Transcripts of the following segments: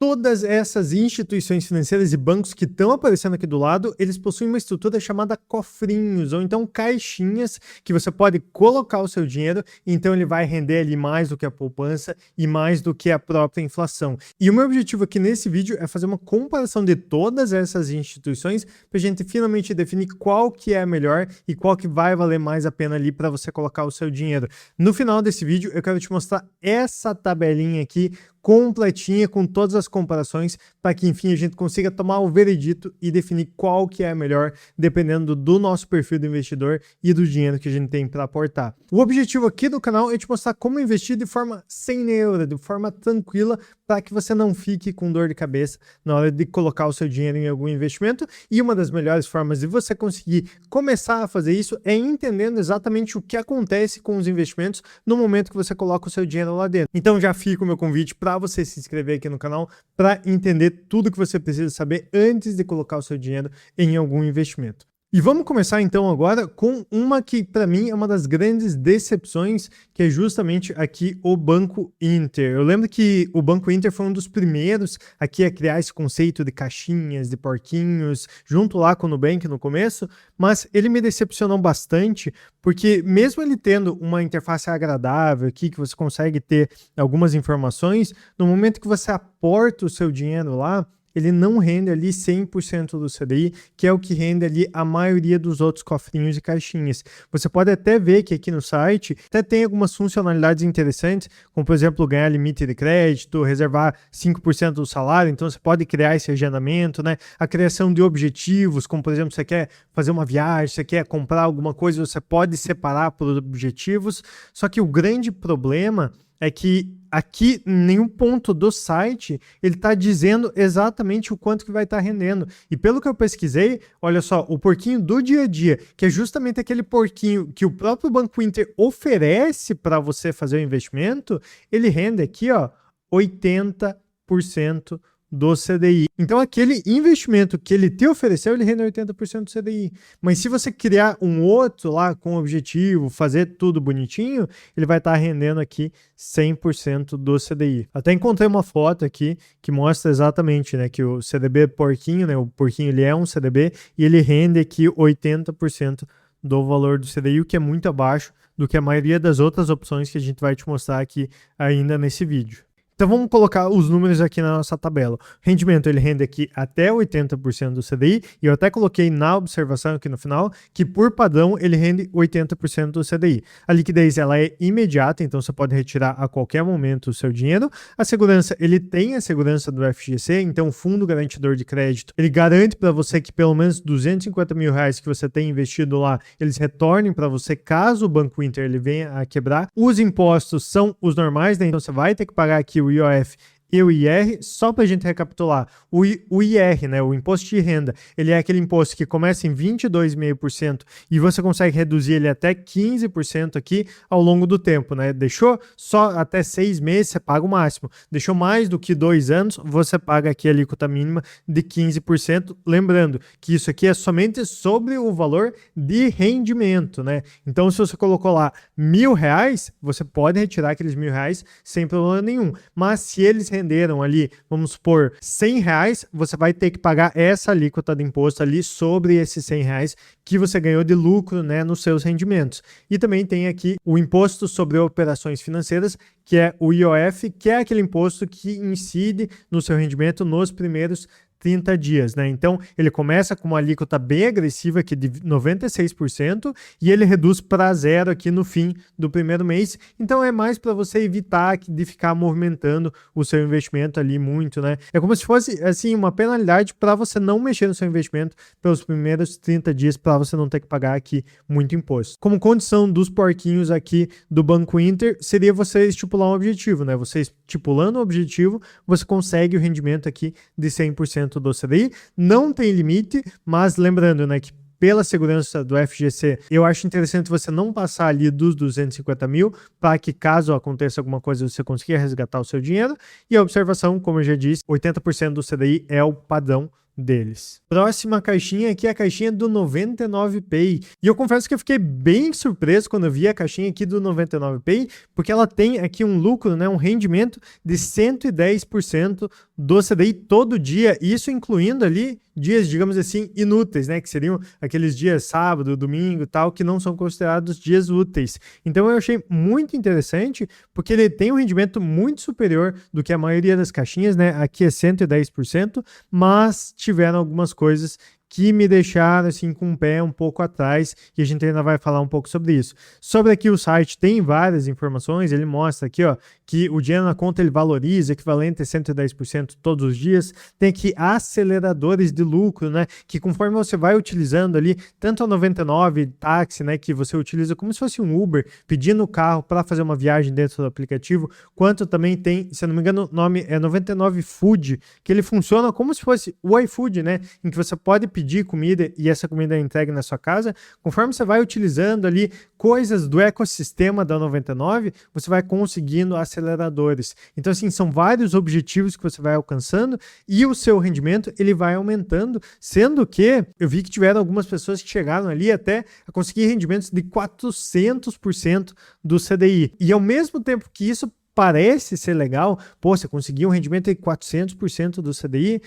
Todas essas instituições financeiras e bancos que estão aparecendo aqui do lado, eles possuem uma estrutura chamada cofrinhos, ou então caixinhas que você pode colocar o seu dinheiro, e então ele vai render ali mais do que a poupança e mais do que a própria inflação. E o meu objetivo aqui nesse vídeo é fazer uma comparação de todas essas instituições para a gente finalmente definir qual que é a melhor e qual que vai valer mais a pena ali para você colocar o seu dinheiro. No final desse vídeo eu quero te mostrar essa tabelinha aqui completinha com todas as comparações para que enfim a gente consiga tomar o veredito e definir qual que é a melhor dependendo do nosso perfil do investidor e do dinheiro que a gente tem para aportar. O objetivo aqui do canal é te mostrar como investir de forma sem neura, de forma tranquila, para que você não fique com dor de cabeça na hora de colocar o seu dinheiro em algum investimento. E uma das melhores formas de você conseguir começar a fazer isso é entendendo exatamente o que acontece com os investimentos no momento que você coloca o seu dinheiro lá dentro. Então já fica o meu convite para você se inscrever aqui no canal para entender tudo que você precisa saber antes de colocar o seu dinheiro em algum investimento. E vamos começar então agora com uma que para mim é uma das grandes decepções, que é justamente aqui o Banco Inter. Eu lembro que o Banco Inter foi um dos primeiros aqui a criar esse conceito de caixinhas, de porquinhos, junto lá com o Nubank no começo, mas ele me decepcionou bastante, porque mesmo ele tendo uma interface agradável aqui, que você consegue ter algumas informações, no momento que você aporta o seu dinheiro lá, ele não rende ali 100% do CDI, que é o que rende ali a maioria dos outros cofrinhos e caixinhas. Você pode até ver que aqui no site até tem algumas funcionalidades interessantes, como por exemplo ganhar limite de crédito, reservar 5% do salário, então você pode criar esse agendamento, né? A criação de objetivos, como por exemplo você quer fazer uma viagem, você quer comprar alguma coisa, você pode separar por objetivos, só que o grande problema é que aqui em nenhum ponto do site ele está dizendo exatamente o quanto que vai estar rendendo. E pelo que eu pesquisei, olha só, o porquinho do dia a dia, que é justamente aquele porquinho que o próprio Banco Inter oferece para você fazer o investimento, ele rende aqui, ó, 80% do CDI. Então aquele investimento que ele te ofereceu, ele rende 80% do CDI. Mas se você criar um outro lá com objetivo, fazer tudo bonitinho, ele vai estar rendendo aqui 100% do CDI. Até encontrei uma foto aqui que mostra exatamente, né, que o CDB porquinho, né, o porquinho ele é um CDB e ele rende aqui 80% do valor do CDI, o que é muito abaixo do que a maioria das outras opções que a gente vai te mostrar aqui ainda nesse vídeo. Então vamos colocar os números aqui na nossa tabela. O rendimento ele rende aqui até 80% do CDI, e eu até coloquei na observação aqui no final que por padrão ele rende 80% do CDI. A liquidez ela é imediata, então você pode retirar a qualquer momento o seu dinheiro. A segurança, ele tem a segurança do FGC, então o Fundo Garantidor de Crédito, ele garante para você que pelo menos 250 mil reais que você tem investido lá, eles retornem para você caso o Banco Inter ele venha a quebrar. Os impostos são os normais, né? Então você vai ter que pagar aqui o IOF e o IR, só para a gente recapitular, o IR, né, o imposto de renda, ele é aquele imposto que começa em 22,5% e você consegue reduzir ele até 15% aqui ao longo do tempo, né? Deixou só até 6 meses, você paga o máximo. Deixou mais do que 2 anos, você paga aqui a alíquota mínima de 15%. Lembrando que isso aqui é somente sobre o valor de rendimento, né? Então, se você colocou lá R$1.000, você pode retirar aqueles R$1.000 sem problema nenhum. Mas se eles renderam ali, vamos supor, R$100, você vai ter que pagar essa alíquota de imposto ali sobre esses R$100 que você ganhou de lucro, né, nos seus rendimentos. E também tem aqui o imposto sobre operações financeiras, que é o IOF, que é aquele imposto que incide no seu rendimento nos primeiros 30 dias, né? Então, ele começa com uma alíquota bem agressiva aqui de 96% e ele reduz para zero aqui no fim do primeiro mês. Então, é mais para você evitar de ficar movimentando o seu investimento ali muito, né? É como se fosse, assim, uma penalidade para você não mexer no seu investimento pelos primeiros 30 dias para você não ter que pagar aqui muito imposto. Como condição dos porquinhos aqui do Banco Inter, seria você estipular um objetivo, né? Você estipulando o objetivo, você consegue o rendimento aqui de 100% do CDI, não tem limite, mas lembrando, né, que pela segurança do FGC, eu acho interessante você não passar ali dos 250 mil, para que caso aconteça alguma coisa, você consiga resgatar o seu dinheiro. E a observação, como eu já disse, 80% do CDI é o padrão deles. Próxima caixinha aqui é a caixinha do 99pay. E eu confesso que eu fiquei bem surpreso quando eu vi a caixinha aqui do 99pay, porque ela tem aqui um lucro, né, um rendimento de 110% do CDI todo dia, isso incluindo ali dias, digamos assim, inúteis, né, que seriam aqueles dias sábado, domingo, tal, que não são considerados dias úteis. Então eu achei muito interessante, porque ele tem um rendimento muito superior do que a maioria das caixinhas, né? Aqui é 110%, mas tiveram algumas coisas que me deixaram assim com o pé um pouco atrás, e a gente ainda vai falar um pouco sobre isso. Sobre aqui o site tem várias informações, ele mostra aqui, ó, que o dinheiro na conta ele valoriza, equivalente a 110% todos os dias. Tem aqui aceleradores de lucro, né, que conforme você vai utilizando ali, tanto a 99 táxi, né, que você utiliza como se fosse um Uber, pedindo o carro para fazer uma viagem dentro do aplicativo, quanto também tem, se eu não me engano, o nome é 99 Food, que ele funciona como se fosse o iFood, né, em que você pode pedir comida e essa comida é entregue na sua casa. Conforme você vai utilizando ali coisas do ecossistema da 99, você vai conseguindo aceleradores. Então, assim, são vários objetivos que você vai alcançando e o seu rendimento ele vai aumentando, sendo que eu vi que tiveram algumas pessoas que chegaram ali até a conseguir rendimentos de 400% do CDI. E ao mesmo tempo que isso parece ser legal, pô, você conseguiu um rendimento de 400% do CDI,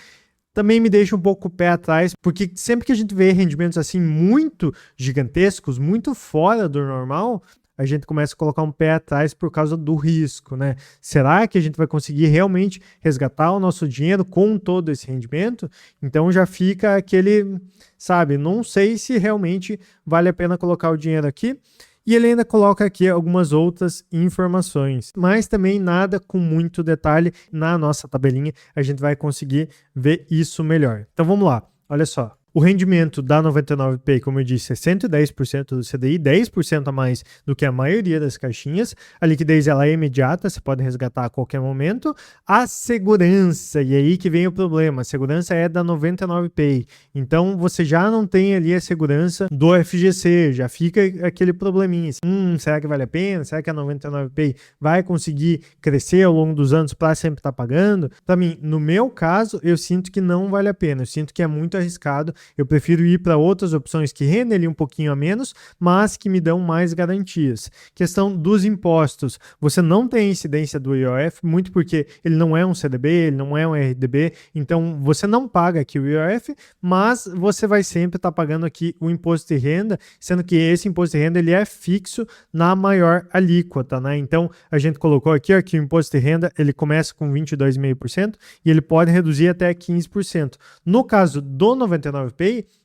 também me deixa um pouco o pé atrás, porque sempre que a gente vê rendimentos assim muito gigantescos, muito fora do normal, a gente começa a colocar um pé atrás por causa do risco, né? Será que a gente vai conseguir realmente resgatar o nosso dinheiro com todo esse rendimento? Então já fica aquele, sabe, não sei se realmente vale a pena colocar o dinheiro aqui. E ele ainda coloca aqui algumas outras informações, mas também nada com muito detalhe. Na nossa tabelinha a gente vai conseguir ver isso melhor. Então vamos lá, olha só. O rendimento da 99pay, como eu disse, é 110% do CDI, 10% a mais do que a maioria das caixinhas. A liquidez ela é imediata, você pode resgatar a qualquer momento. A segurança, e aí que vem o problema, a segurança é da 99pay. Então você já não tem ali a segurança do FGC, já fica aquele probleminha. Será que vale a pena? Será que a 99pay vai conseguir crescer ao longo dos anos para sempre estar pagando? Para mim, no meu caso, eu sinto que não vale a pena, eu sinto que é muito arriscado. Eu prefiro ir para outras opções que rendem ali um pouquinho a menos, mas que me dão mais garantias. Questão dos impostos. Você não tem incidência do IOF, muito porque ele não é um CDB, ele não é um RDB, então você não paga aqui o IOF, mas você vai sempre estar pagando aqui o imposto de renda, sendo que esse imposto de renda ele é fixo na maior alíquota, né? Então a gente colocou aqui, ó, que o imposto de renda ele começa com 22,5% e ele pode reduzir até 15%. No caso do 99pay,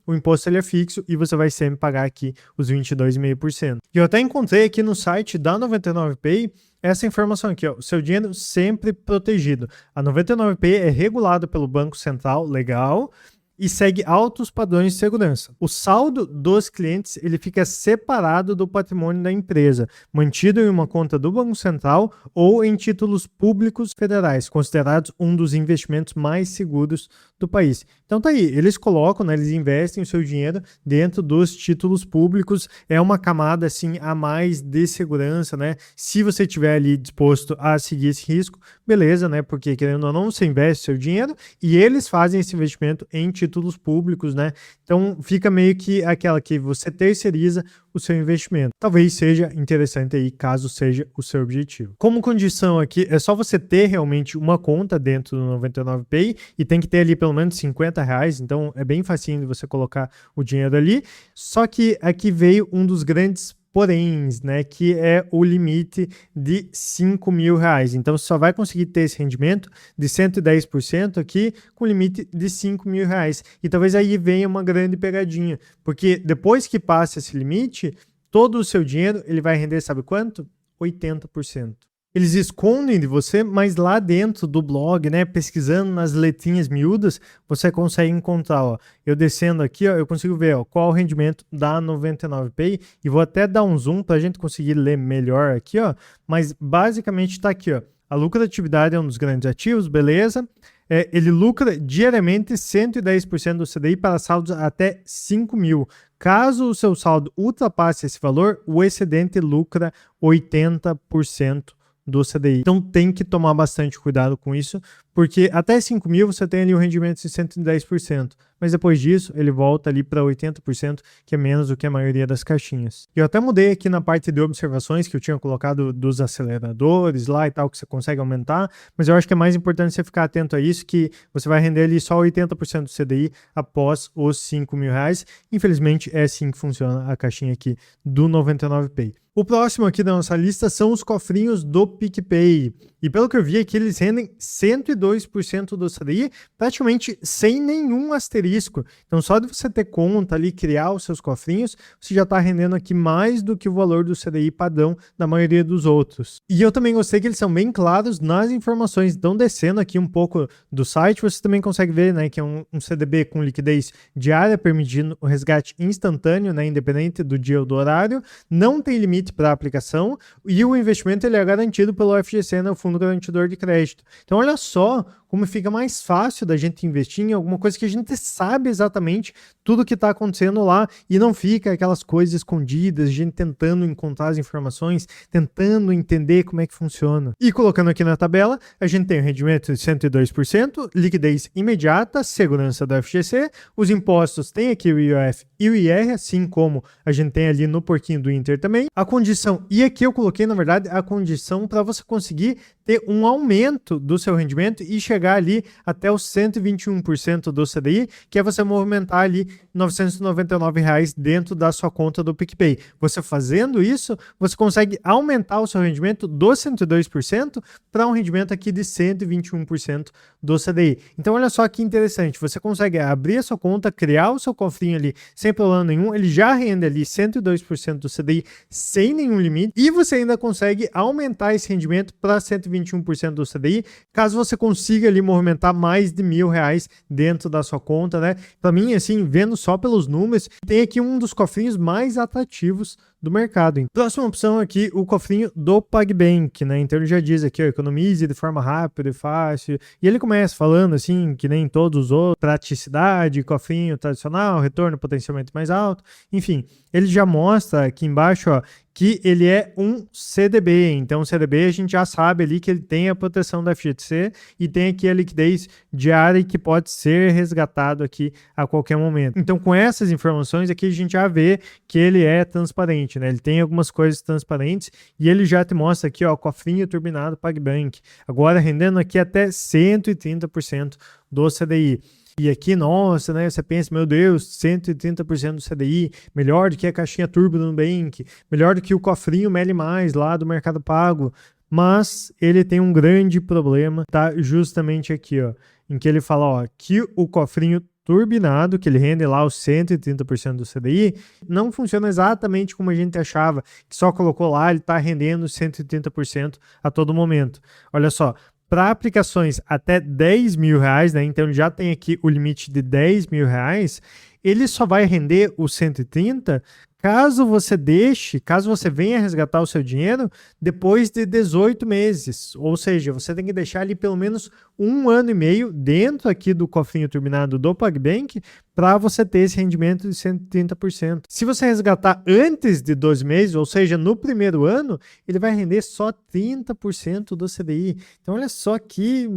o imposto ele é fixo e você vai sempre pagar aqui os 22,5%. E eu até encontrei aqui no site da 99pay essa informação aqui, ó, o seu dinheiro sempre protegido. A 99pay é regulada pelo Banco Central, legal, e segue altos padrões de segurança. O saldo dos clientes ele fica separado do patrimônio da empresa, mantido em uma conta do Banco Central ou em títulos públicos federais, considerados um dos investimentos mais seguros do país. Então tá aí, eles colocam, né, eles investem o seu dinheiro dentro dos títulos públicos, é uma camada assim a mais de segurança, né? Se você estiver ali disposto a seguir esse risco, beleza, né? Porque querendo ou não, você investe seu dinheiro e eles fazem esse investimento em títulos públicos, né? Então fica meio que aquela que você terceiriza o seu investimento. Talvez seja interessante aí, caso seja o seu objetivo. Como condição aqui, é só você ter realmente uma conta dentro do 99pay e tem que ter ali pelo menos R$50, então é bem facinho de você colocar o dinheiro ali. Só que aqui veio um dos grandes poréns, né, que é o limite de R$5.000. Então, você só vai conseguir ter esse rendimento de 110% aqui com limite de R$5.000. E talvez aí venha uma grande pegadinha, porque depois que passa esse limite, todo o seu dinheiro ele vai render, sabe quanto? 80%. Eles escondem de você, mas lá dentro do blog, né, pesquisando nas letrinhas miúdas, você consegue encontrar, ó, eu descendo aqui, ó, eu consigo ver, ó, qual o rendimento da 99pay, e vou até dar um zoom para a gente conseguir ler melhor aqui, ó, mas basicamente está aqui, ó, a lucratividade é um dos grandes ativos, beleza? Ele lucra diariamente 110% do CDI para saldos até 5 mil. Caso o seu saldo ultrapasse esse valor, o excedente lucra 80% do CDI. Então tem que tomar bastante cuidado com isso, porque até 5 mil você tem ali um rendimento de 110%, mas depois disso ele volta ali para 80%, que é menos do que a maioria das caixinhas. E eu até mudei aqui na parte de observações que eu tinha colocado dos aceleradores lá e tal, que você consegue aumentar, mas eu acho que é mais importante você ficar atento a isso, que você vai render ali só 80% do CDI após os 5 mil reais. Infelizmente é assim que funciona a caixinha aqui do 99Pay. O próximo aqui da nossa lista são os cofrinhos do PicPay. E pelo que eu vi aqui, eles rendem 102% do CDI, praticamente sem nenhum asterisco. Então, só de você ter conta ali, criar os seus cofrinhos, você já está rendendo aqui mais do que o valor do CDI padrão da maioria dos outros. E eu também gostei que eles são bem claros nas informações. Então, descendo aqui um pouco do site, você também consegue ver, né, que é um CDB com liquidez diária, permitindo o resgate instantâneo, né, independente do dia ou do horário. Não tem limite para a aplicação e o investimento ele é garantido pelo FGC, né, o Fundo Garantidor de Crédito. Então olha só como fica mais fácil da gente investir em alguma coisa que a gente sabe exatamente tudo o que está acontecendo lá e não fica aquelas coisas escondidas, a gente tentando encontrar as informações, tentando entender como é que funciona. E colocando aqui na tabela, a gente tem o rendimento de 102%, liquidez imediata, segurança do FGC, os impostos tem aqui o IOF e o IR, assim como a gente tem ali no porquinho do Inter também. A condição, e aqui eu coloquei na verdade a condição para você conseguir ter um aumento do seu rendimento e chegar ali até os 121% do CDI, que é você movimentar ali R$ 999 dentro da sua conta do PicPay. Você fazendo isso, você consegue aumentar o seu rendimento dos 102% para um rendimento aqui de 121% do CDI. Então olha só que interessante, você consegue abrir a sua conta, criar o seu cofrinho ali sem problema nenhum, ele já rende ali 102% do CDI sem nenhum limite e você ainda consegue aumentar esse rendimento para 121% do CDI, caso você consiga ali movimentar mais de R$1.000 dentro da sua conta, né? Para mim, assim, vendo só pelos números, tem aqui um dos cofrinhos mais atrativos do mercado. Próxima opção aqui, o cofrinho do PagBank, né? Então ele já diz aqui, ó, economize de forma rápida e fácil. E ele começa falando assim, que nem todos os outros, praticidade, cofrinho tradicional, retorno potencialmente mais alto. Enfim, ele já mostra aqui embaixo, ó, que ele é um CDB. Então o CDB a gente já sabe ali que ele tem a proteção da FGC e tem aqui a liquidez diária que pode ser resgatado aqui a qualquer momento. Então com essas informações aqui a gente já vê que ele é transparente, né? Ele tem algumas coisas transparentes e ele já te mostra aqui, ó, cofrinho turbinado PagBank. Agora rendendo aqui até 130% do CDI. E aqui, nossa, né, você pensa, meu Deus, 130% do CDI, melhor do que a caixinha turbo do Nubank, melhor do que o cofrinho Meli Mais lá do Mercado Pago, mas ele tem um grande problema, tá justamente aqui, ó, em que ele fala, ó, que o cofrinho turbinado, que ele rende lá os 130% do CDI, não funciona exatamente como a gente achava, que só colocou lá, ele está rendendo 130% a todo momento. Olha só, para aplicações até R$10.000, né? Então ele já tem aqui o limite de R$10.000, ele só vai render os 130 caso você venha resgatar o seu dinheiro depois de 18 meses. Ou seja, você tem que deixar ali pelo menos 1 ano e meio dentro aqui do cofrinho turbinado do PagBank para você ter esse rendimento de 130%. Se você resgatar antes de 12 meses, ou seja, no primeiro ano, ele vai render só 30% do CDI. Então, olha só que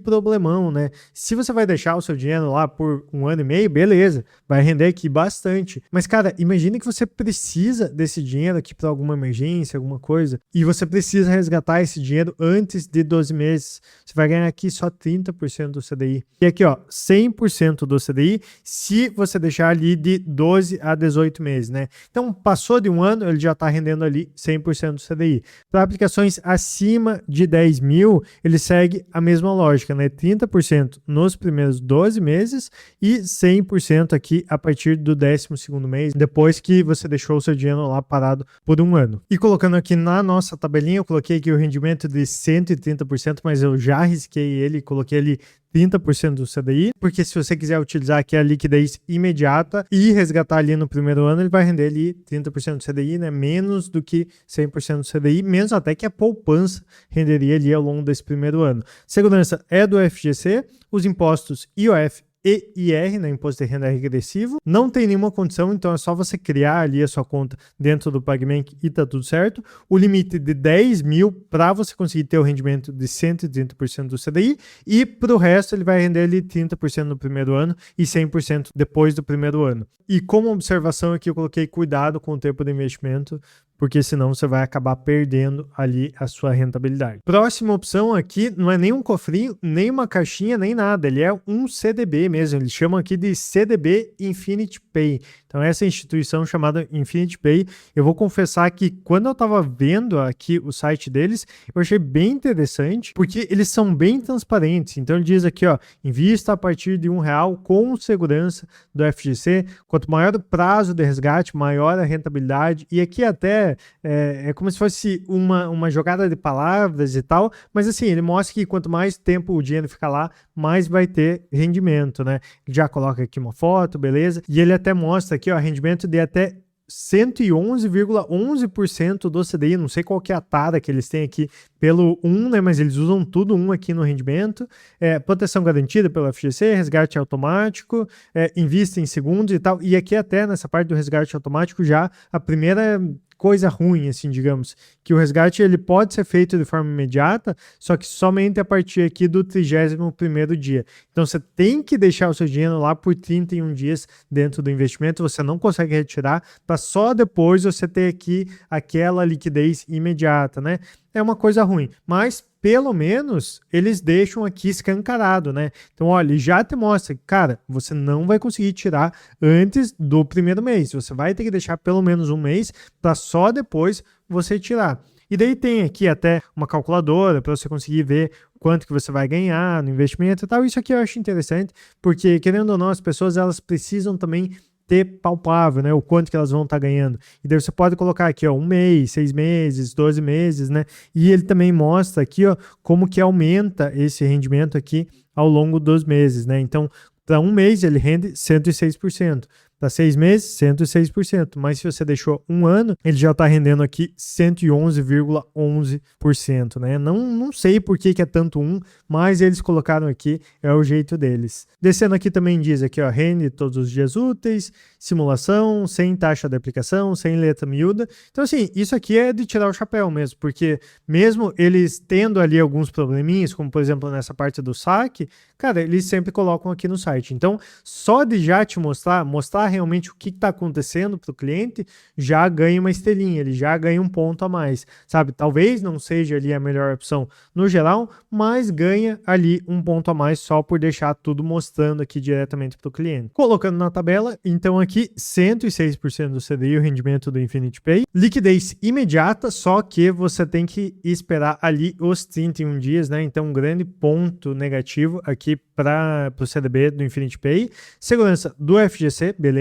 problemão, né? Se você vai deixar o seu dinheiro lá por 1 ano e meio, beleza, vai render aqui bastante. Mas, cara, imagine que você precisa desse dinheiro aqui para alguma emergência, alguma coisa, e você precisa resgatar esse dinheiro antes de 12 meses. Você vai ganhar aqui só 30% do CDI. E aqui, ó, 100% do CDI se você deixar ali de 12 a 18 meses, né? Então, passou de 1 ano, ele já está rendendo ali 100% do CDI. Para aplicações acima de 10 mil, ele segue a mesma lógica, né? 30% nos primeiros 12 meses e 100% aqui a partir do 12º mês, depois que você deixou o seu dinheiro lá parado por 1 ano. E colocando aqui na nossa tabelinha, eu coloquei aqui o rendimento de 130%, mas eu já risquei ele, coloquei ali 30% do CDI, porque se você quiser utilizar aqui a liquidez imediata e resgatar ali no primeiro ano, ele vai render ali 30% do CDI, né? Menos do que 100% do CDI, menos até que a poupança renderia ali ao longo desse primeiro ano. Segurança é do FGC, os impostos IOF EIR, né, Imposto de Renda Regressivo. Não tem nenhuma condição, então é só você criar ali a sua conta dentro do PagBank e tá tudo certo. O limite de 10 mil para você conseguir ter o rendimento de 130% do CDI, e para o resto ele vai render ali 30% no primeiro ano e 100% depois do primeiro ano. E como observação aqui eu coloquei cuidado com o tempo de investimento, porque senão você vai acabar perdendo ali a sua rentabilidade. Próxima opção aqui não é nem um cofrinho, nem uma caixinha, nem nada. Ele é um CDB mesmo. Eles chamam aqui de CDB Infinity Pay. Então essa instituição chamada Infinity Pay, eu vou confessar que quando eu estava vendo aqui o site deles, eu achei bem interessante, porque eles são bem transparentes. Então ele diz aqui, ó, invista a partir de R$1 com segurança do FGC. Quanto maior o prazo de resgate, maior a rentabilidade. E aqui até é como se fosse uma jogada de palavras e tal, mas assim, ele mostra que quanto mais tempo o dinheiro ficar lá, mais vai ter rendimento, né? Ele já coloca aqui uma foto, beleza? E ele até mostra aqui, ó, rendimento de até 111,11% do CDI, não sei qual que é a tara que eles têm aqui pelo 1, né, mas eles usam tudo 1 aqui no rendimento, proteção garantida pelo FGC, resgate automático, invista em segundos e tal, e aqui até nessa parte do resgate automático já a primeira coisa ruim, assim, digamos, que o resgate ele pode ser feito de forma imediata, só que somente a partir aqui do 31º dia. Então você tem que deixar o seu dinheiro lá por 31 dias dentro do investimento, você não consegue retirar, para só depois você ter aqui aquela liquidez imediata, né? É uma coisa ruim, mas pelo menos eles deixam aqui escancarado, né? Então, olha, ele já te mostra, cara, você não vai conseguir tirar antes do primeiro mês. Você vai ter que deixar pelo menos um mês para só depois você tirar. E daí tem aqui até uma calculadora para você conseguir ver quanto que você vai ganhar no investimento e tal. Isso aqui eu acho interessante, porque querendo ou não, as pessoas elas precisam também ter palpável, né, o quanto que elas vão estar ganhando. E daí você pode colocar aqui, ó, 1 mês, 6 meses, 12 meses, né? E ele também mostra aqui, ó, como que aumenta esse rendimento aqui ao longo dos meses, né? Então, para 1 mês ele rende 106%. Para 6 meses, 106%. Mas se você deixou 1 ano, ele já está rendendo aqui 111,11%, né? Não sei por que é tanto 1, mas eles colocaram aqui, é o jeito deles. Descendo aqui também diz aqui, ó, rende todos os dias úteis, simulação, sem taxa de aplicação, sem letra miúda. Então, assim, isso aqui é de tirar o chapéu mesmo, porque mesmo eles tendo ali alguns probleminhas, como por exemplo nessa parte do saque, cara, eles sempre colocam aqui no site. Então, só de já te mostrar realmente o que está acontecendo para o cliente, já ganha uma estrelinha, ele já ganha um ponto a mais, sabe? Talvez não seja ali a melhor opção no geral, mas ganha ali um ponto a mais só por deixar tudo mostrando aqui diretamente para o cliente. Colocando na tabela, então aqui 106% do CDI, o rendimento do Infinity Pay, liquidez imediata, só que você tem que esperar ali os 31 dias, né? Então um grande ponto negativo aqui para o CDB do Infinity Pay. Segurança do FGC, beleza?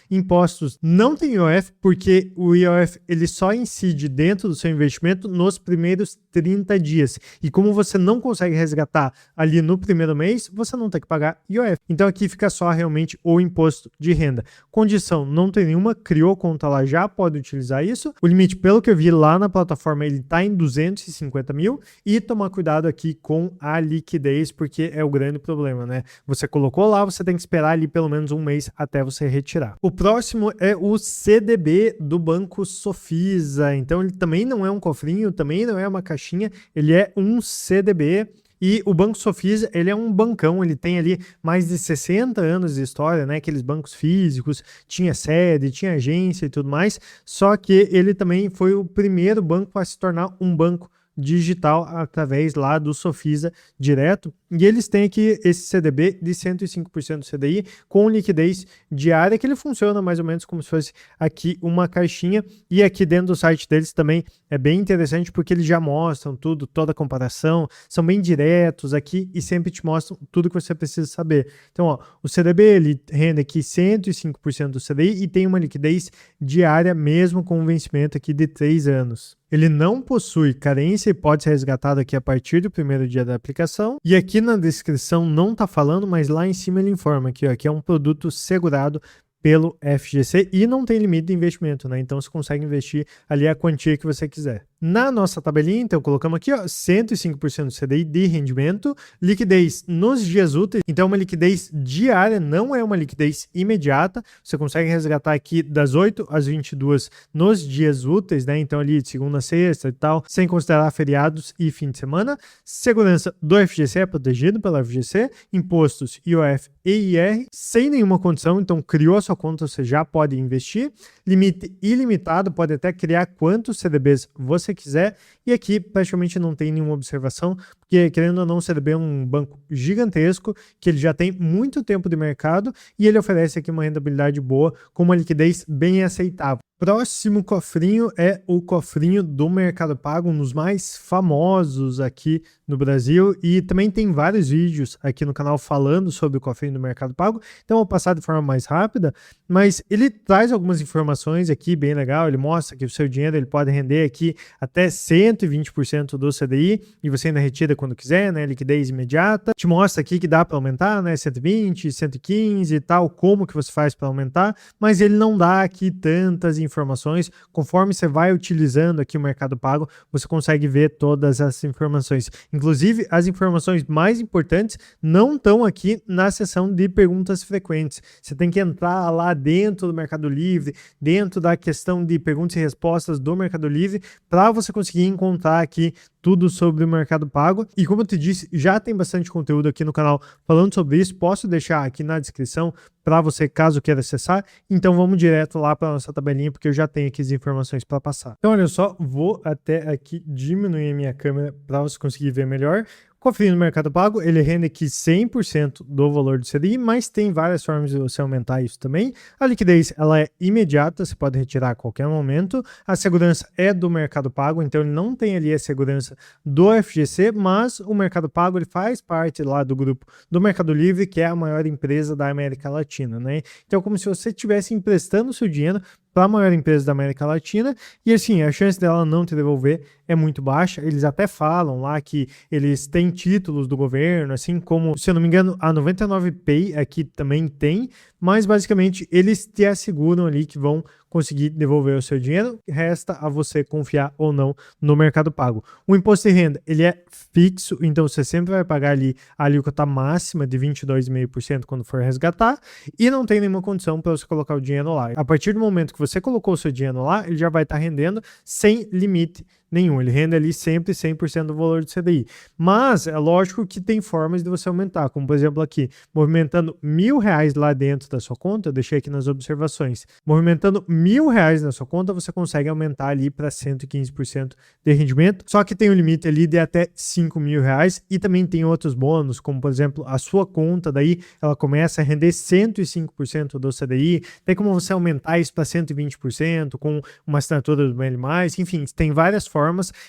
Impostos não tem IOF, porque o IOF ele só incide dentro do seu investimento nos primeiros 30 dias. E como você não consegue resgatar ali no primeiro mês, você não tem que pagar IOF. Então aqui fica só realmente o imposto de renda. Condição não tem nenhuma, criou conta lá, já pode utilizar isso. O limite, pelo que eu vi lá na plataforma, ele está em 250 mil. E tomar cuidado aqui com a liquidez, porque é o grande problema, né? Você colocou lá, você tem que esperar ali pelo menos um mês até você retirar. O próximo é o CDB do Banco Sofisa. Então ele também não é um cofrinho, também não é uma caixinha, ele é um CDB. E o Banco Sofisa, ele é um bancão, ele tem ali mais de 60 anos de história, né? Aqueles bancos físicos, tinha sede, tinha agência e tudo mais, só que ele também foi o primeiro banco a se tornar um banco digital através lá do Sofisa direto, e eles têm aqui esse CDB de 105% do CDI com liquidez diária, que ele funciona mais ou menos como se fosse aqui uma caixinha, e aqui dentro do site deles também é bem interessante porque eles já mostram tudo, toda a comparação, são bem diretos aqui e sempre te mostram tudo que você precisa saber. Então, ó, o CDB ele rende aqui 105% do CDI e tem uma liquidez diária mesmo com um vencimento aqui de 3 anos. Ele não possui carência e pode ser resgatado aqui a partir do primeiro dia da aplicação. E aqui na descrição não está falando, mas lá em cima ele informa que aqui é um produto segurado pelo FGC e não tem limite de investimento, né? Então você consegue investir ali a quantia que você quiser. Na nossa tabelinha, então, colocamos aqui, ó, 105% do CDI de rendimento, liquidez nos dias úteis, então uma liquidez diária, não é uma liquidez imediata, você consegue resgatar aqui das 8 às 22 nos dias úteis, né, então ali de segunda a sexta e tal, sem considerar feriados e fim de semana. Segurança do FGC é protegido pela FGC, impostos IOF e IR, sem nenhuma condição, então criou a sua conta, você já pode investir, limite ilimitado, pode até criar quantos CDBs você quiser, e aqui praticamente não tem nenhuma observação, porque querendo ou não, o CDB é um banco gigantesco, que ele já tem muito tempo de mercado, e ele oferece aqui uma rentabilidade boa, com uma liquidez bem aceitável. Próximo cofrinho é o cofrinho do Mercado Pago, um dos mais famosos aqui no Brasil, e também tem vários vídeos aqui no canal falando sobre o cofrinho do Mercado Pago, então eu vou passar de forma mais rápida, mas ele traz algumas informações aqui bem legal, ele mostra que o seu dinheiro ele pode render aqui até 120% do CDI, e você ainda retira quando quiser, né, liquidez imediata, te mostra aqui que dá para aumentar, né, 120, 115 e tal, como que você faz para aumentar, mas ele não dá aqui tantas informações. Conforme você vai utilizando aqui o Mercado Pago, você consegue ver todas essas informações. Inclusive, as informações mais importantes não estão aqui na seção de perguntas frequentes. Você tem que entrar lá dentro do Mercado Livre, dentro da questão de perguntas e respostas do Mercado Livre, para você conseguir encontrar aqui tudo sobre o Mercado Pago. E como eu te disse, já tem bastante conteúdo aqui no canal falando sobre isso. Posso deixar aqui na descrição para você, caso queira acessar. Então vamos direto lá para nossa tabelinha, porque eu já tenho aqui as informações para passar. Então olha só, vou até aqui diminuir a minha câmera para você conseguir ver melhor. Cofrinho no Mercado Pago, ele rende aqui 100% do valor do CDI, mas tem várias formas de você aumentar isso também. A liquidez, ela é imediata, você pode retirar a qualquer momento. A segurança é do Mercado Pago, então ele não tem ali a segurança do FGC, mas o Mercado Pago ele faz parte lá do grupo do Mercado Livre, que é a maior empresa da América Latina, né? Então é como se você estivesse emprestando o seu dinheiro para a maior empresa da América Latina, e assim, a chance dela não te devolver é muito baixa. Eles até falam lá que eles têm títulos do governo, assim como, se eu não me engano, a 99Pay aqui também tem, mas basicamente eles te asseguram ali que vão conseguir devolver o seu dinheiro, resta a você confiar ou não no Mercado Pago. O imposto de renda, ele é fixo, então você sempre vai pagar ali a alíquota máxima de 22,5% quando for resgatar, e não tem nenhuma condição para você colocar o dinheiro lá. A partir do momento que você colocou o seu dinheiro lá, ele já vai estar rendendo sem limite nenhum, ele rende ali sempre 100% do valor do CDI. Mas é lógico que tem formas de você aumentar, como por exemplo aqui, movimentando R$1.000 lá dentro da sua conta, eu deixei aqui nas observações, movimentando R$1.000 na sua conta, você consegue aumentar ali para 115% de rendimento, só que tem um limite ali de até R$5.000, e também tem outros bônus, como por exemplo, a sua conta daí, ela começa a render 105% do CDI, tem como você aumentar isso para 120% com uma assinatura do BL+, enfim, tem várias formas.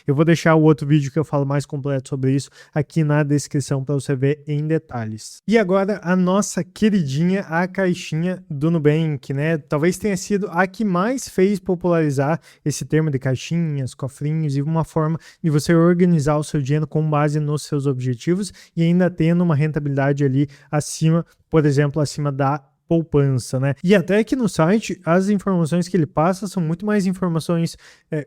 Eu vou deixar o outro vídeo que eu falo mais completo sobre isso aqui na descrição para você ver em detalhes. E agora a nossa queridinha, a caixinha do Nubank, né? Talvez tenha sido a que mais fez popularizar esse termo de caixinhas, cofrinhos, e uma forma de você organizar o seu dinheiro com base nos seus objetivos e ainda tendo uma rentabilidade ali acima, por exemplo, acima da poupança, né? E até aqui no site, as informações que ele passa são muito mais informações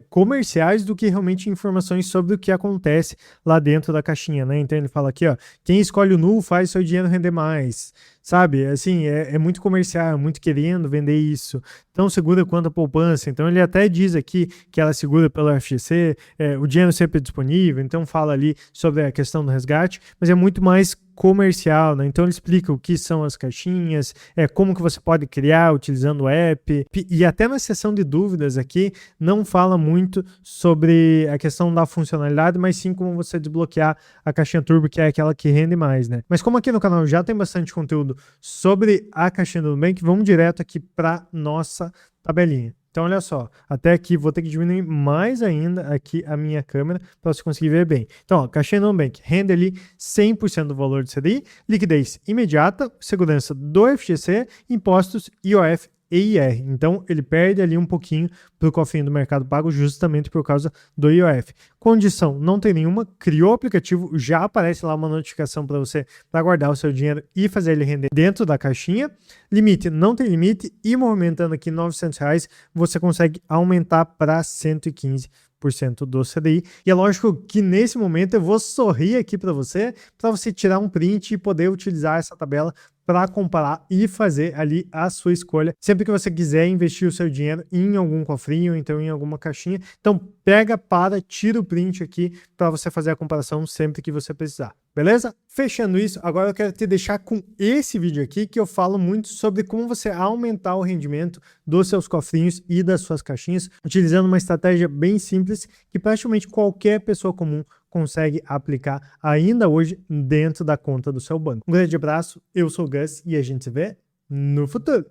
comerciais do que realmente informações sobre o que acontece lá dentro da caixinha, né? Então ele fala aqui, ó, quem escolhe o Nu faz seu dinheiro render mais, sabe? Assim, é muito comercial, muito querendo vender isso, tão segura quanto a poupança. Então ele até diz aqui que ela é segura pelo FGC, o dinheiro sempre é disponível, então fala ali sobre a questão do resgate, mas é muito mais comercial, né? Então ele explica o que são as caixinhas, como que você pode criar utilizando o app, e até na seção de dúvidas aqui não fala muito sobre a questão da funcionalidade, mas sim como você desbloquear a caixinha turbo, que é aquela que rende mais, né? Mas como aqui no canal já tem bastante conteúdo sobre a caixinha do Nubank, vamos direto aqui para nossa tabelinha. Então, olha só, até aqui vou ter que diminuir mais ainda aqui a minha câmera para você conseguir ver bem. Então, ó, caixinha do Nubank rende ali 100% do valor do CDI, liquidez imediata, segurança do FGC, impostos, IOF e IR. Então, ele perde ali um pouquinho para o cofrinho do Mercado Pago justamente por causa do IOF. Condição não tem nenhuma, criou o aplicativo, já aparece lá uma notificação para você para guardar o seu dinheiro e fazer ele render dentro da caixinha. Limite não tem limite, e movimentando aqui R$900 você consegue aumentar para 115%. 80% do CDI. E é lógico que nesse momento eu vou sorrir aqui para você tirar um print e poder utilizar essa tabela para comparar e fazer ali a sua escolha. Sempre que você quiser investir o seu dinheiro em algum cofrinho, então em alguma caixinha, então pega, tira o print aqui para você fazer a comparação sempre que você precisar. Beleza? Fechando isso, agora eu quero te deixar com esse vídeo aqui que eu falo muito sobre como você aumentar o rendimento dos seus cofrinhos e das suas caixinhas, utilizando uma estratégia bem simples que praticamente qualquer pessoa comum consegue aplicar ainda hoje dentro da conta do seu banco. Um grande abraço, eu sou o Gus e a gente se vê no futuro.